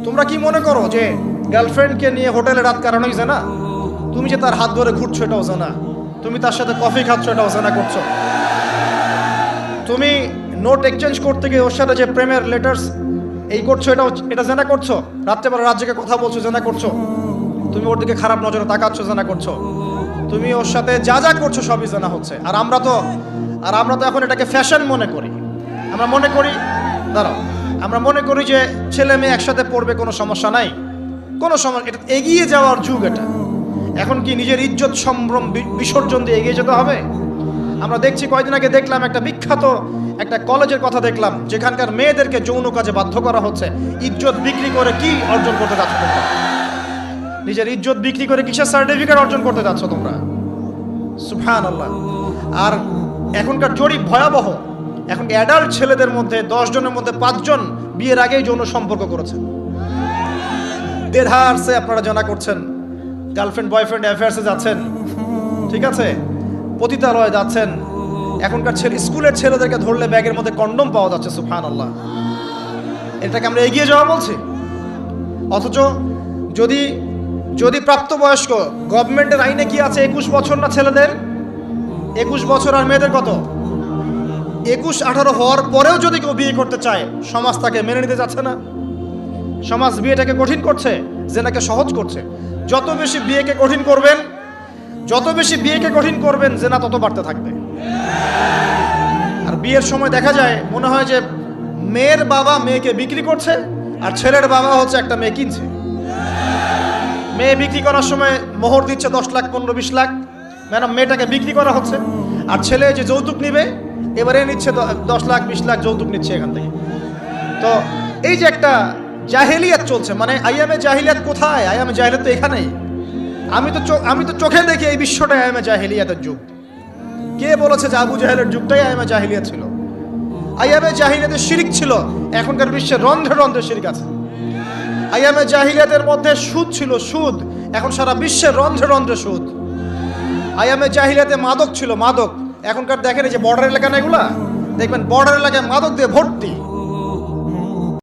তোমরা কি মনে করো যে গার্লফ্রেন্ডকে নিয়ে হোটেলে রাত কাটানোই জানা? তুমি যে তার হাত ধরে ঘুরছো এটাও জানা, তুমি তার সাথে কফি খাচ্ছ এটাও জানা করছো, তুমি নোট এক্সচেঞ্জ করতে গিয়ে ওর সাথে যে প্রেমের লেটার্স এই করছো এটা জানা করছো, রাত্রেবেলা রাত জেগে কথা বলছো জানা করছো, তুমি ওর দিকে খারাপ নজরে তাকাচ্ছ জানা করছো, তুমি ওর সাথে যা যা করছো সবই জানা হচ্ছে। আর আমরা তো এখন এটাকে ফ্যাশন মনে করি। আমরা মনে করি যে ছেলে মেয়ে একসাথে পড়বে, কোনো সমস্যা নাই, কোনো সমস্যা, এটা এগিয়ে যাওয়ার যুগ। এটা এখন কি নিজের ইজ্জত সম্ভ্রম বিসর্জন দিয়ে এগিয়ে যেতে হবে? আমরা দেখছি, কয়েকদিন আগে দেখলাম একটা বিখ্যাত একটা কলেজের কথা দেখলাম, যেখানকার মেয়েদেরকে যৌন কাজে বাধ্য করা হচ্ছে। ইজ্জত বিক্রি করে কি অর্জন করতে যাচ্ছ তোমরা? নিজের ইজ্জত বিক্রি করে কিসের সার্টিফিকেট অর্জন করতে যাচ্ছ তোমরা? সুবহানাল্লাহ। আর এখনকার জরিপ ভয়াবহ। এখন অ্যাডাল্ট ছেলেদের মধ্যে 10 জনের মধ্যে 5 জন বিয়ের আগেই যৌন সম্পর্ক করেছেন। দেড়হারসে আপনারা জানা করছেন, গার্লফ্রেন্ড বয়ফ্রেন্ড অ্যাফেয়ার্সে যাচ্ছেন, ঠিক আছে, পতিতালয়ে যাচ্ছেন। এখনকার স্কুলের ছেলেদেরকে ধরলে ব্যাগের মধ্যে কন্ডম পাওয়া যাচ্ছে। সুবহানাল্লাহ। এটাকে আমরা এগিয়ে যাওয়া বলছি। অথচ যদি প্রাপ্তবয়স্ক, গভর্নমেন্টের আইনে কি আছে, 21 বছর না ছেলেদের? 21 বছর। আর মেয়েদের কত? 21-18 হওয়ার পরেও যদি কেউ বিয়ে করতে চায়, সমাজ তাকে মেনে নিতে যাচ্ছে না। সমাজ বিয়েটাকে কঠিন করছে, জেনাকে সহজ করছে। যত বেশি বিয়েকে কঠিন করবেন জেনা তত বাড়তে থাকবে। আর বিয়ের সময় দেখা যায়, মনে হয় যে মেয়ের বাবা মেয়েকে বিক্রি করছে, আর ছেলের বাবা হচ্ছে একটা মেয়ে কিনছে। মেয়ে বিক্রি করার সময় মোহর দিচ্ছে 10 লাখ 15-20 লাখ, ম্যাডাম মেয়েটাকে বিক্রি করা হচ্ছে। আর ছেলে যে যৌতুক নিবে এবারে নিচ্ছে 10 লাখ 20 লাখ যৌতুক নিচ্ছে এখান থেকে। তো এই যে একটা জাহেলিয়াত চলছে, মানে আইয়ামে জাহিলিয়াত কোথায়? আইয়ামে জাহিলিয়াত তো এখানেই। আমি তো চোখে দেখি এই বিশ্বটা আইয়ামে জাহিলিয়াতের যুগ। কে বলেছে যে আবু জাহেলের যুগটাই আইয়ামে জাহিলিয়াত ছিল? আইয়ামে জাহিলিয়াতে শিরক ছিল, এখনকার বিশ্বে রন্ধ্রে রন্ধ্রে শিরক আছে। আইয়ামে জাহিলিয়াতের মধ্যে সুদ ছিল, সুদ, এখন সারা বিশ্বের রন্ধ্রে রন্ধ্রে সুদ। আইয়ামে জাহিলিয়াতে মাদক ছিল, মাদক, এখনকার দেখেন এই যে বর্ডার এলাকা না, এগুলা দেখবেন বর্ডার এলাকায় মাদক দিয়ে ভর্তি।